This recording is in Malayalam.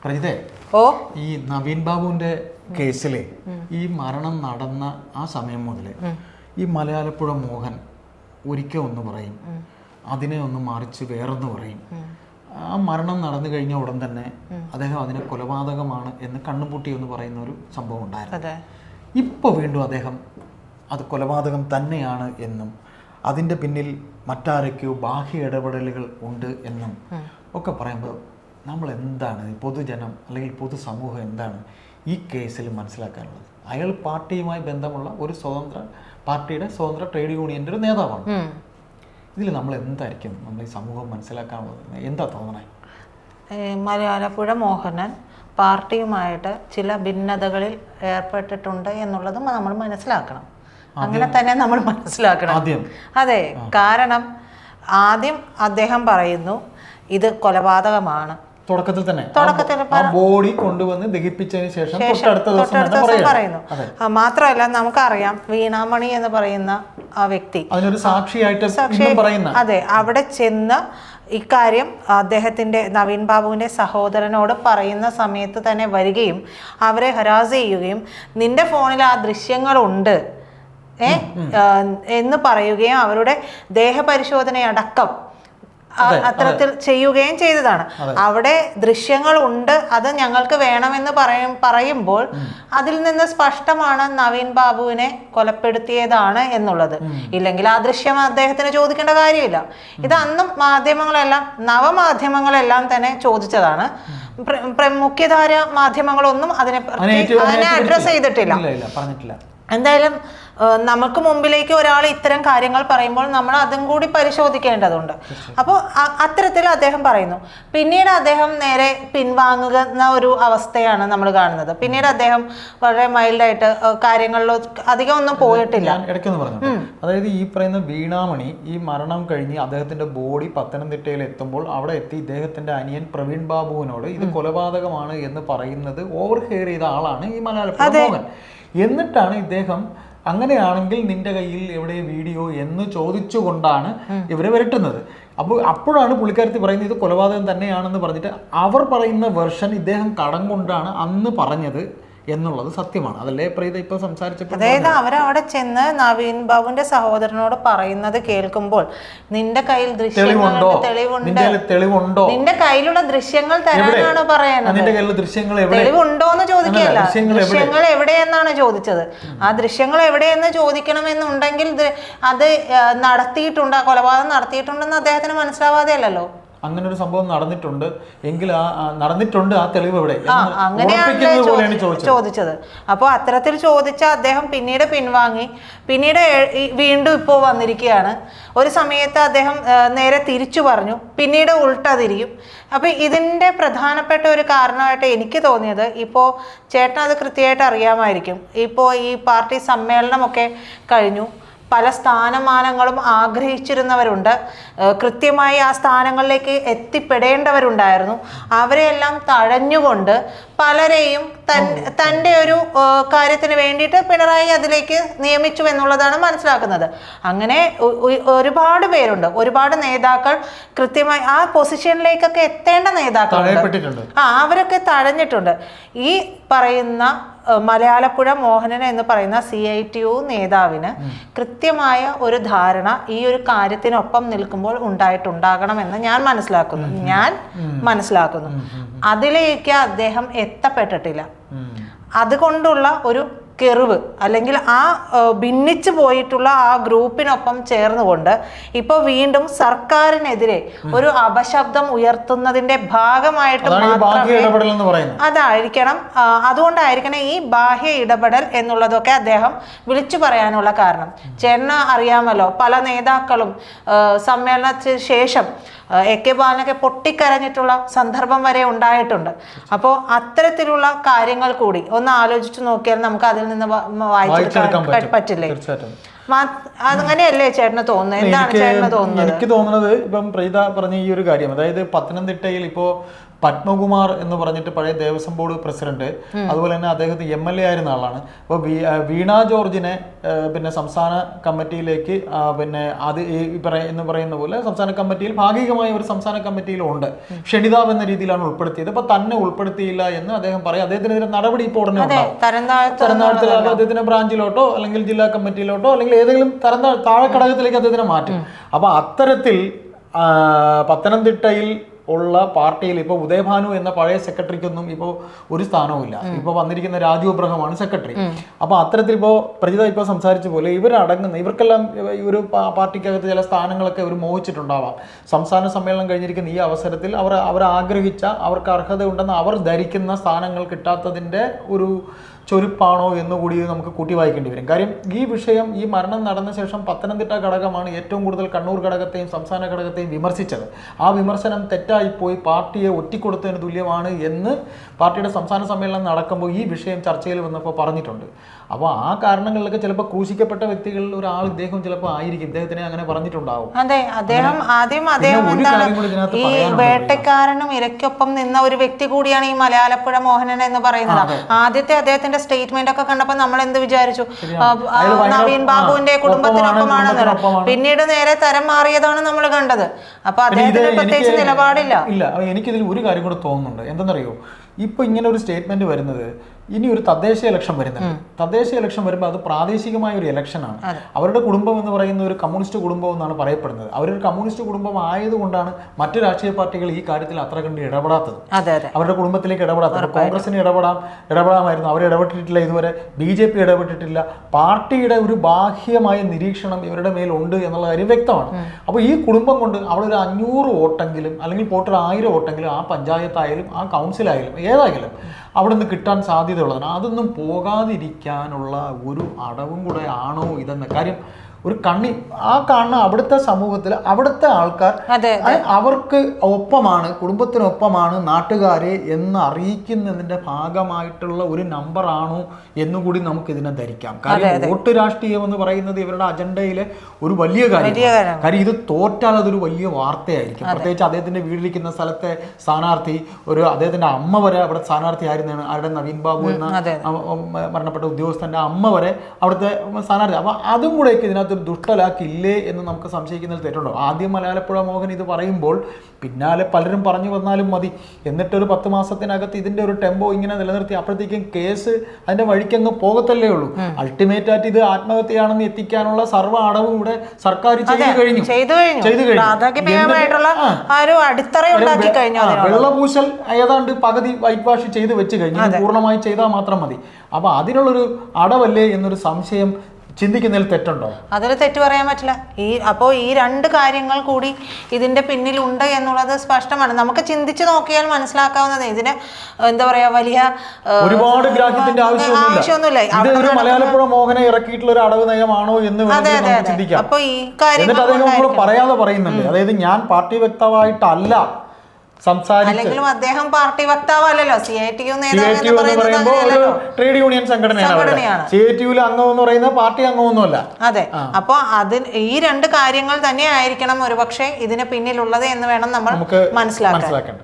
പ്രജിതേ, ഓ ഈ നവീൻ ബാബുവിന്റെ കേസിലെ ഈ മരണം നടന്ന ആ സമയം മുതൽ ഈ മലയാളപ്പുഴ മോഹൻ ഒരിക്കൽ ഒന്ന് പറയും, അതിനെ ഒന്ന് മറിച്ച് വേറൊന്ന് പറയും. ആ മരണം നടന്നു കഴിഞ്ഞ ഉടൻ തന്നെ അദ്ദേഹം അതിനെ കൊലപാതകമാണ് എന്ന് കണ്ണുപൂട്ടി എന്ന് പറയുന്ന ഒരു സംഭവം ഉണ്ടായിരുന്നു. ഇപ്പോൾ വീണ്ടും അദ്ദേഹം അത് കൊലപാതകം തന്നെയാണ് എന്നും അതിൻ്റെ പിന്നിൽ മറ്റാരൊക്കെയോ ബാഹ്യ ഇടപെടലുകൾ ഉണ്ട് എന്നും ഒക്കെ പറയുമ്പോൾ നമ്മൾ എന്താണ് പൊതുജനം അല്ലെങ്കിൽ പൊതുസമൂഹം എന്താണ് ഈ കേസിൽ മനസ്സിലാക്കാനുള്ളത്? അയാൾ പാർട്ടിയുമായി ബന്ധമുള്ള ഒരു സ്വതന്ത്ര ട്രേഡ് യൂണിയൻ്റെ ഒരു നേതാവാണ്. ഇതിൽ നമ്മൾ എന്തായിരിക്കും നമ്മൾ ഈ സമൂഹം മനസ്സിലാക്കാനുള്ളത്? എന്താ തോന്നണേ? മലയാളപ്പുഴ മോഹനൻ പാർട്ടിയുമായിട്ട് ചില ഭിന്നതകളിൽ ഏർപ്പെട്ടിട്ടുണ്ട് എന്നുള്ളത് നമ്മൾ മനസ്സിലാക്കണം. അങ്ങനെ തന്നെ നമ്മൾ മനസ്സിലാക്കണം. അതെ, കാരണം ആദ്യം അദ്ദേഹം പറയുന്നു ഇത് കൊലപാതകമാണ്. തുടക്കത്തിൽ ബോഡി കൊണ്ടുവന്ന് ദഹിപ്പിച്ചതിന് ശേഷം തൊട്ടടുത്ത ദിവസം പറയുന്നു. മാത്രമല്ല നമുക്കറിയാം വീണാമണി എന്ന് പറയുന്ന ആ വ്യക്തി അതിനൊരു സാക്ഷിയായിട്ട് അതെ അവിടെ ചെന്ന് ഇക്കാര്യം അദ്ദേഹത്തിന്റെ നവീൻ ബാബുവിന്റെ സഹോദരനോട് പറയുന്ന സമയത്ത് തന്നെ വരികയും അവരെ ഹരാസ് ചെയ്യുകയും നിന്റെ ഫോണിൽ ആ ദൃശ്യങ്ങളുണ്ട് എന്ന് പറയുകയും അവരുടെ ദേഹപരിശോധനയടക്കം അത്തരത്തിൽ ചെയ്യുകയും ചെയ്തതാണ്. അവിടെ ദൃശ്യങ്ങളുണ്ട്, അത് ഞങ്ങൾക്ക് വേണമെന്ന് പറയുമ്പോൾ അതിൽ നിന്ന് സ്പഷ്ടമാണ് നവീൻ ബാബുവിനെ കൊലപ്പെടുത്തിയതാണ് എന്നുള്ളത്. ഇല്ലെങ്കിൽ ആ ദൃശ്യം അദ്ദേഹത്തിന് ചോദിക്കേണ്ട കാര്യമില്ല. ഇത് അന്നും നവമാധ്യമങ്ങളെല്ലാം തന്നെ ചോദിച്ചതാണ്. മുഖ്യധാര മാധ്യമങ്ങളൊന്നും അതിനെ അഡ്രസ് ചെയ്തിട്ടില്ല. എന്തായാലും നമുക്ക് മുമ്പിലേക്ക് ഒരാൾ ഇത്തരം കാര്യങ്ങൾ പറയുമ്പോൾ നമ്മൾ അതും കൂടി പരിശോധിക്കേണ്ടതുണ്ട്. അപ്പോൾ അത്തരത്തിൽ അദ്ദേഹം പറയുന്നു. പിന്നീട് അദ്ദേഹം നേരെ പിൻവാങ്ങുന്ന ഒരു അവസ്ഥയാണ് നമ്മൾ കാണുന്നത്. പിന്നീട് അദ്ദേഹം വളരെ മൈൽഡായിട്ട് കാര്യങ്ങളിലോ അധികം ഒന്നും പോയിട്ടില്ല. ഇടയ്ക്കൊന്ന് പറഞ്ഞു, അതായത് ഈ പറയുന്ന വീണാമണി ഈ മരണം കഴിഞ്ഞ് അദ്ദേഹത്തിന്റെ ബോഡി പത്തനംതിട്ടയിൽ എത്തുമ്പോൾ അവിടെ എത്തി ഇദ്ദേഹത്തിന്റെ അനിയൻ പ്രവീൺ ബാബുവിനോട് ഇത് കൊലപാതകമാണ് എന്ന് പറയുന്നത് ഓവർ ഹെയർ ചെയ്ത ആളാണ് ഈ മലയാളപ്പുഴ മോഹൻ. എന്നിട്ടാണ് ഇദ്ദേഹം അങ്ങനെയാണെങ്കിൽ നിന്റെ കയ്യിൽ എവിടെ വീഡിയോ എന്ന് ചോദിച്ചുകൊണ്ടാണ് ഇവരെ വരട്ടുന്നത്. അപ്പോഴാണ് പുള്ളിക്കാരത്തി പറയുന്നത് ഇത് കൊലപാതകം തന്നെയാണെന്ന് പറഞ്ഞിട്ട് അവർ പറയുന്ന വെർഷൻ ഇദ്ദേഹം കടം കൊണ്ടാണ് അന്ന് പറഞ്ഞത് എന്നുള്ളത് സത്യമാണ്. അതല്ലേ പ്രീത ഇപ്പൊ സംസാരിച്ചപ്പോൾ? അതായത് അവരവിടെ ചെന്ന് നവീൻ ബാബുവിന്റെ സഹോദരനോട് പറയുന്നത് കേൾക്കുമ്പോൾ നിന്റെ കയ്യിൽ തെളിവുണ്ടോ, നിന്റെ കയ്യിലുള്ള ദൃശ്യങ്ങൾ തരാനാണ് പറയുന്നത്. തെളിവുണ്ടോ എന്ന് ചോദിക്കുകയല്ല, ദൃശ്യങ്ങൾ എവിടെയെന്നാണ് ചോദിച്ചത്. ആ ദൃശ്യങ്ങൾ എവിടെയെന്ന് ചോദിക്കണമെന്നുണ്ടെങ്കിൽ അത് നടത്തിയിട്ടുണ്ട്, ആ കൊലപാതകം നടത്തിയിട്ടുണ്ടെന്ന് അദ്ദേഹത്തിന് മനസ്സിലാവാതെ അല്ലല്ലോ. അങ്ങനെ ഒരു സംഭവം നടന്നിട്ടുണ്ട് എങ്കിൽ ആ തെളിവ് എവിടെ അങ്ങനെയാണ് ചോദിച്ചത്. അപ്പോൾ അത്തരത്തിൽ ചോദിച്ച അദ്ദേഹം പിന്നീട് പിൻവാങ്ങി. പിന്നീട് വീണ്ടും ഇപ്പോൾ വന്നിരിക്കുകയാണ്. ഒരു സമയത്ത് അദ്ദേഹം നേരെ തിരിച്ചു പറഞ്ഞു, പിന്നീട് ഉൾട്ട തിരിയും. അപ്പോൾ ഇതിൻ്റെ പ്രധാനപ്പെട്ട ഒരു കാരണമായിട്ട് എനിക്ക് തോന്നിയത്, ഇപ്പോൾ ചേട്ടൻ അത് കൃത്യമായിട്ട് അറിയാമായിരിക്കും, ഇപ്പോൾ ഈ പാർട്ടി സമ്മേളനമൊക്കെ കഴിഞ്ഞു. പല സ്ഥാനമാനങ്ങളും ആഗ്രഹിച്ചിരുന്നവരുണ്ട്, കൃത്യമായി ആ സ്ഥാനങ്ങളിലേക്ക് എത്തിപ്പെടേണ്ടവരുണ്ടായിരുന്നു. അവരെയെല്ലാം തഴഞ്ഞുകൊണ്ട് പലരെയും തൻ്റെ ഒരു കാര്യത്തിന് വേണ്ടിയിട്ട് പിണറായി അതിലേക്ക് നിയമിച്ചു എന്നുള്ളതാണ് മനസ്സിലാക്കുന്നത്. അങ്ങനെ ഒരുപാട് പേരുണ്ട്, ഒരുപാട് നേതാക്കൾ കൃത്യമായി ആ പൊസിഷനിലേക്കൊക്കെ എത്തേണ്ട നേതാക്കളുണ്ട്. അവരൊക്കെ തഴഞ്ഞിട്ടുണ്ട്. ഈ പറയുന്ന മലയാളപ്പുഴ മോഹനൻ എന്ന് പറയുന്ന CITU നേതാവിന് കൃത്യമായ ഒരു ധാരണ ഈ ഒരു കാര്യത്തിനൊപ്പം നിൽക്കുമ്പോൾ ഉണ്ടായിട്ടുണ്ടാകണമെന്ന് ഞാൻ മനസ്സിലാക്കുന്നു. അതിലേക്ക് അദ്ദേഹം എത്തപ്പെട്ടിട്ടില്ല. അതുകൊണ്ടുള്ള ഒരു കെറിവ് അല്ലെങ്കിൽ ആ ഭിന്നിച്ചു പോയിട്ടുള്ള ആ ഗ്രൂപ്പിനൊപ്പം ചേർന്നുകൊണ്ട് ഇപ്പോൾ വീണ്ടും സർക്കാരിനെതിരെ ഒരു അപശബ്ദം ഉയർത്തുന്നതിന്റെ ഭാഗമായിട്ട് അതുകൊണ്ടായിരിക്കണം ഈ ബാഹ്യ ഇടപെടൽ എന്നുള്ളതൊക്കെ അദ്ദേഹം വിളിച്ചു പറയാനുള്ള കാരണം. ചേട്ടന് അറിയാമല്ലോ, പല നേതാക്കളും സമ്മേളനത്തിന് ശേഷം AK ബാലനൊക്കെ പൊട്ടിക്കരഞ്ഞിട്ടുള്ള സന്ദർഭം വരെ ഉണ്ടായിട്ടുണ്ട്. അപ്പോൾ അത്തരത്തിലുള്ള കാര്യങ്ങൾ കൂടി ഒന്ന് ആലോചിച്ച് നോക്കിയാൽ നമുക്ക് അതിൽ നിന്ന് വായിച്ചെടുക്കാൻ പറ്റില്ലേ? അങ്ങനെയല്ലേ ചേട്ടന് തോന്നുന്നത്? എന്താണ് ചേട്ടന് തോന്നുന്നത്? എനിക്ക് തോന്നുന്നത് ഇപ്പം പ്രീത പറഞ്ഞ ഈ ഒരു കാര്യം, അതായത് പത്തനംതിട്ടയിൽ ഇപ്പോൾ പത്മകുമാർ എന്ന് പറഞ്ഞിട്ട് പഴയ ദേവസ്വം ബോർഡ് പ്രസിഡന്റ്, അതുപോലെ തന്നെ അദ്ദേഹത്തിന് MLA ആയിരുന്ന ആളാണ്. അപ്പോൾ വീണ ജോർജിനെ പിന്നെ സംസ്ഥാന കമ്മിറ്റിയിലേക്ക് പിന്നെ അത് എന്ന് പറയുന്ന പോലെ സംസ്ഥാന കമ്മിറ്റിയിൽ ഭാഗികമായ ഒരു സംസ്ഥാന കമ്മിറ്റിയിലും ഉണ്ട്, ക്ഷണിതാവ് എന്ന രീതിയിലാണ് ഉൾപ്പെടുത്തിയത്. അപ്പൊ തന്നെ ഉൾപ്പെടുത്തിയില്ല എന്ന് അദ്ദേഹം പറയും. അദ്ദേഹത്തിനെതിരെ നടപടി ഇപ്പോൾ ഉടനെ ഉണ്ടാവും. തരംതാഴ്ത്തൽ അദ്ദേഹത്തിന്റെ ബ്രാഞ്ചിലോട്ടോ അല്ലെങ്കിൽ ജില്ലാ കമ്മിറ്റിയിലോട്ടോ അല്ലെങ്കിൽ ഏതെങ്കിലും താഴെ ഘടകത്തിലേക്ക് അദ്ദേഹത്തിനെ മാറ്റും. അപ്പൊ അത്തരത്തിൽ പത്തനംതിട്ടയിൽ ഉള്ള പാർട്ടിയിൽ ഇപ്പോൾ ഉദയഭാനു എന്ന പഴയ സെക്രട്ടറിക്കൊന്നും ഇപ്പോൾ ഒരു സ്ഥാനവുമില്ല. ഇപ്പോൾ വന്നിരിക്കുന്ന രാജു അബ്രഹമാണ് സെക്രട്ടറി. അപ്പോൾ അത്തരത്തിൽ ഇപ്പോൾ പ്രജിത ഇപ്പോൾ സംസാരിച്ച പോലെ ഇവർക്കെല്ലാം ഈ ഒരു പാർട്ടിക്കകത്ത് ചില സ്ഥാനങ്ങളൊക്കെ അവർ മോഹിച്ചിട്ടുണ്ടാവാം. സംസ്ഥാന സമ്മേളനം കഴിഞ്ഞിരിക്കുന്ന ഈ അവസരത്തിൽ അവർ ആഗ്രഹിച്ച, അവർക്ക് അർഹത ഉണ്ടെന്ന് അവർ ധരിക്കുന്ന സ്ഥാനങ്ങൾ കിട്ടാത്തതിൻ്റെ ഒരു ചൊരുപ്പാണോ എന്നുകൂടി നമുക്ക് കൂട്ടി വായിക്കേണ്ടി വരും. കാര്യം ഈ വിഷയം, ഈ മരണം നടന്ന ശേഷം പത്തനംതിട്ട ഘടകമാണ് ഏറ്റവും കൂടുതൽ കണ്ണൂർ ഘടകത്തെയും സംസ്ഥാന ഘടകത്തെയും വിമർശിച്ചത്. ആ വിമർശനം തെറ്റായിപ്പോയി, പാർട്ടിയെ ഒറ്റിക്കൊടുത്തതിന് തുല്യമാണ് എന്ന് പാർട്ടിയുടെ സംസ്ഥാന സമ്മേളനം നടക്കുമ്പോൾ ഈ വിഷയം ചർച്ചയിൽ വന്നപ്പോൾ പറഞ്ഞിട്ടുണ്ട്. അപ്പോൾ ആ കാരണങ്ങളിലൊക്കെ ചിലപ്പോൾ ക്രൂശിക്കപ്പെട്ട വ്യക്തികളിൽ ഒരാൾ ഇദ്ദേഹം ചിലപ്പോൾ ആയിരിക്കും. ഇദ്ദേഹത്തിനെ അങ്ങനെ പറഞ്ഞിട്ടുണ്ടാവും. അതെ, അദ്ദേഹം ഈ വേട്ടക്കാരനും ഇരയ്ക്കൊപ്പം നിന്ന ഒരു വ്യക്തി കൂടിയാണ് ഈ മലയാലപ്പുഴ മോഹനൻ എന്ന് പറയുന്നത്. ആദ്യത്തെ അദ്ദേഹത്തിന്റെ സ്റ്റേറ്റ്മെന്റ് ഒക്കെ കണ്ടപ്പോൾ നമ്മൾ എന്ത് വിചാരിച്ചു, നവീൻ ബാബുവിന്റെ കുടുംബത്തിനൊപ്പമാണെന്ന്. പിന്നീട് നേരെ തരം മാറിയതാണ് നമ്മൾ കണ്ടത്. അപ്പൊ അദ്ദേഹത്തിന് പ്രത്യേകിച്ച് നിലപാടില്ല. എനിക്കിതിൽ ഒരു കാര്യം കൂടെ തോന്നുന്നുണ്ട്. എന്തെന്നറിയോ, ഇപ്പൊ ഇങ്ങനെ ഒരു സ്റ്റേറ്റ്മെന്റ് വരുന്നത് ഇനി ഒരു തദ്ദേശ ഇലക്ഷൻ വരുന്നുണ്ട്. തദ്ദേശ ഇലക്ഷൻ വരുമ്പോൾ അത് പ്രാദേശികമായ ഒരു ഇലക്ഷനാണ്. അവരുടെ കുടുംബം എന്ന് പറയുന്ന ഒരു കമ്മ്യൂണിസ്റ്റ് കുടുംബം എന്നാണ് പറയപ്പെടുന്നത്. അവരൊരു കമ്മ്യൂണിസ്റ്റ് കുടുംബം ആയതുകൊണ്ടാണ് മറ്റു രാഷ്ട്രീയ പാർട്ടികൾ ഈ കാര്യത്തിൽ അത്ര കണ്ട് ഇടപെടാത്തത്. അവരുടെ കുടുംബത്തിലേക്ക് ഇടപെടാത്തത്. കോൺഗ്രസിന് ഇടപെടാമായിരുന്നു, അവർ ഇടപെട്ടിട്ടില്ല. ഇതുവരെ BJP ഇടപെട്ടിട്ടില്ല. പാർട്ടിയുടെ ഒരു ബാഹ്യമായ നിരീക്ഷണം ഇവരുടെ മേലുണ്ട് എന്നുള്ള കാര്യം വ്യക്തമാണ്. അപ്പോൾ ഈ കുടുംബം കൊണ്ട് അവിടെ ഒരു 500 വോട്ടെങ്കിലും അല്ലെങ്കിൽ പോട്ടൊരു 1000 വോട്ടെങ്കിലും ആ പഞ്ചായത്തായാലും ആ കൗൺസിലായാലും ഏതായാലും അവിടെ നിന്ന് കിട്ടാൻ സാധ്യതയുള്ളതാണ്. അതൊന്നും പോകാതിരിക്കാനുള്ള ഒരു അടവും കൂടെ ആണോ ഇതെന്ന കാര്യം ഒരു ആ കാണുന്ന അവിടുത്തെ സമൂഹത്തിൽ അവിടുത്തെ ആൾക്കാർ അവർക്ക് ഒപ്പമാണ്, കുടുംബത്തിനൊപ്പമാണ് നാട്ടുകാരെ എന്ന് അറിയിക്കുന്നതിന്റെ ഭാഗമായിട്ടുള്ള ഒരു നമ്പർ ആണോ എന്നുകൂടി നമുക്ക് ഇതിനെ ധരിക്കാം. കാര്യം വോട്ട് രാഷ്ട്രീയം എന്ന് പറയുന്നത് ഇവരുടെ അജണ്ടയിലെ ഒരു വലിയ കാര്യമാണ്. കാര്യം ഇത് തോറ്റാൽ അതൊരു വലിയ വാർത്തയായിരിക്കും. പ്രത്യേകിച്ച് അദ്ദേഹത്തിന്റെ വീടിരിക്കുന്ന സ്ഥലത്തെ സ്ഥാനാർത്ഥി, അദ്ദേഹത്തിന്റെ അമ്മ വരെ അവിടെ സ്ഥാനാർത്ഥി ആയിരുന്നാണ്. ആരുടെ നവീൻ ബാബു എന്ന മരണപ്പെട്ട ഉദ്യോഗസ്ഥന്റെ അമ്മ വരെ അവിടുത്തെ സ്ഥാനാർത്ഥി. അപ്പൊ അതും കൂടെ ഇതിനകത്ത് ദുഷ്ടലാക്കില്ലേ എന്ന് നമുക്ക് സംശയിക്കുന്നതിൽ തെറ്റുണ്ടോ? ആദ്യം മലയാലപ്പുഴ മോഹൻ ഇത് പറയുമ്പോൾ പിന്നാലെ പലരും പറഞ്ഞു വന്നാലും മതി, എന്നിട്ടൊരു 10 മാസത്തിനകത്ത് ഇതിന്റെ ഒരു ടെമ്പോ ഇങ്ങനെ നിലനിർത്തി അപ്പോഴത്തേക്കും കേസ് അതിന്റെ വഴിക്കങ്ങ് പോകത്തല്ലേ ഉള്ളൂ. അൾട്ടിമേറ്റ് ആയിട്ട് ഇത് ആത്മഹത്യയാണെന്ന് എത്തിക്കാനുള്ള സർവ്വ അടവും ഇവിടെ സർക്കാർ ചെയ്തു കഴിഞ്ഞു. വെള്ളപൂശൽ ഏതാണ്ട് പകുതി വൈറ്റ് വാഷ് ചെയ്ത് വെച്ച് കഴിഞ്ഞു. പൂർണ്ണമായി ചെയ്താൽ മാത്രം മതി. അപ്പൊ അതിനുള്ളൊരു അടവല്ലേ എന്നൊരു സംശയം ചിന്തിക്കുന്നതിൽ തെറ്റുണ്ടോ? അതിൽ തെറ്റ് പറയാൻ പറ്റില്ല. അപ്പോൾ ഈ 2 കാര്യങ്ങൾ കൂടി ഇതിന്റെ പിന്നിലുണ്ട് എന്നുള്ളത് സ്പഷ്ടമാണ്. നമുക്ക് ചിന്തിച്ചു നോക്കിയാൽ മനസ്സിലാക്കാവുന്നത്. ഇതിന് എന്താ പറയാ, വലിയ ഒരുപാട് ഗ്രാഹ്യത്തിന്റെ ആവശ്യമൊന്നുമില്ല. ഇത് മലയാലപ്പുഴ മോഹനെ ഇറക്കിയിട്ടുള്ള ഒരു അടവ് നയമാണോ എന്ന് ചിന്തിക്കാം. അപ്പൊ ഈ കാര്യം പറയാതെ പറയുന്നുണ്ട്. അതായത് ഞാൻ പാർട്ടി വ്യക്തമായിട്ടല്ല അല്ലെങ്കിലും അദ്ദേഹം പാർട്ടി വക്താവല്ലോ. CITU ട്രേഡ് യൂണിയൻ സംഘടനയാണ്. CITU അംഗം എന്ന് പറയുന്നത് പാർട്ടി അംഗമൊന്നുമല്ല. അതെ. അപ്പൊ ഈ 2 കാര്യങ്ങൾ തന്നെ ആയിരിക്കണം ഒരുപക്ഷെ ഇതിന് പിന്നിലുള്ളത് എന്ന് വേണം നമ്മൾ മനസ്സിലാക്കാൻ.